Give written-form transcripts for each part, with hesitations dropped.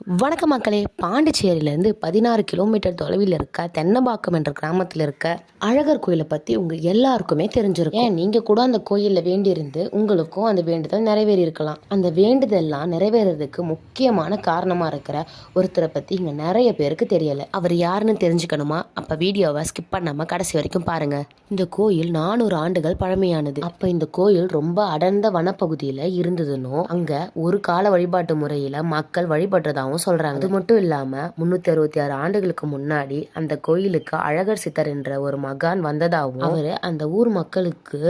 வணக்கம் மக்களே. பாண்டிச்சேரியிலேருந்து 16 கிலோமீட்டர் தொலைவில் இருக்க தென்னம்பாக்கம் என்ற கிராமத்தில் இருக்க அழகர் கோயிலை பற்றி உங்கள் எல்லாருக்குமே தெரிஞ்சிருக்கும். நீங்கள் கூட அந்த கோயிலில் வேண்டியிருந்து உங்களுக்கும் அந்த வேண்டுதல் நிறைவேறி இருக்கலாம். அந்த வேண்டுதல்லாம் நிறைவேறதுக்கு முக்கியமான காரணமாக இருக்கிற ஒருத்தரை பற்றி இங்கே நிறைய பேருக்கு தெரியலை. அவர் யாருன்னு தெரிஞ்சுக்கணுமா? அப்போ வீடியோவை ஸ்கிப் பண்ணாமல் கடைசி வரைக்கும் பாருங்கள். இந்த கோயில் 400 ஆண்டுகள் பழமையானது. அப்போ இந்த கோயில் ரொம்ப அடர்ந்த வனப்பகுதியில் இருந்ததுன்னு அங்கே ஒரு கால வழிபாட்டு முறையில் மக்கள் வழிபடுறதாகவும் சொல்றாங்க. அது மட்டும் இல்லாம 366 ஆண்டுகளுக்கு முன்னாடி அந்த கோயிலுக்கு அழகர் சித்தர் என்ற ஒரு மகான் வந்ததாகவும் அவரு அந்த ஊர் மக்களுக்கு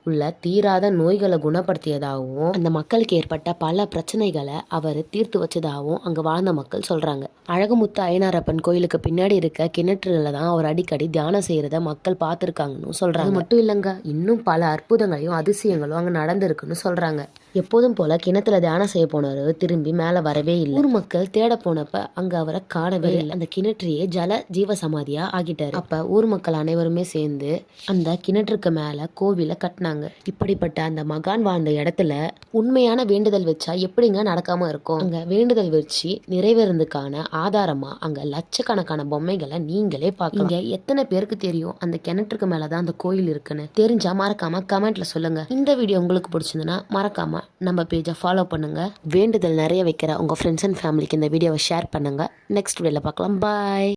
உள்ள தீராத நோய்களை குணப்படுத்தியதாகவும் அந்த மக்களுக்கு ஏற்பட்ட பல பிரச்சனைகளை அவர் தீர்த்து வச்சதாகவும் அங்க வாழ்ந்த மக்கள் சொல்றாங்க. அழகுமுத்து ஐயனாரப்பன் கோயிலுக்கு பின்னாடி இருக்க கிணற்றுல தான் அவர் அடிக்கடி தியானம் செய்யறத மக்கள் பார்த்துருக்காங்கன்னு சொல்றாங்க. அது மட்டும் இல்லைங்க, இன்னும் பல அற்புதங்களையும் அதிசயங்களும் அங்க நடந்திருக்குன்னு சொல்றாங்க. எப்போதும் போல கிணத்துல தியானம் செய்ய போனவர் திரும்பி மேல வரவே இல்லை. ஊர் மக்கள் தேட போனப்ப அங்க அவரை காணவே இல்லை. அந்த கிணற்றையே ஜல ஜீவ சமாதியா ஆகிட்டாரு. அப்ப ஊர் மக்கள் அனைவருமே சேர்ந்து அந்த கிணற்றுக்கு மேல கோவிலை கட்டினாங்க. இப்படிப்பட்ட அந்த மகான் வாழ்ந்த இடத்துல உண்மையான வேண்டுதல் வச்சா எப்படிங்க நடக்காம இருக்கும்? அங்க வேண்டுதல் வச்சு நிறைவேறதுக்கான ஆதாரமா அங்க லட்சக்கணக்கான பொம்மைகளை நீங்களே பார்க்கலாம். இங்க எத்தனை பேருக்கு தெரியும் அந்த கிணற்றுக்கு மேலதான் அந்த கோயில் இருக்குன்னு? தெரிஞ்சா மறக்காம கமெண்ட்ல சொல்லுங்க. இந்த வீடியோ உங்களுக்கு பிடிச்சிருந்ததுன்னா மறக்காம நம்ம பேஜை ஃபாலோ பண்ணுங்க. வேண்டுதல் நிறைய வைக்கிற உங்க ஃப்ரெண்ட்ஸ் அண்ட் ஃபேமிலிக்கு இந்த வீடியோவை ஷேர் பண்ணுங்க. நெக்ஸ்ட் வீடியோல பார்க்கலாம். பாய்.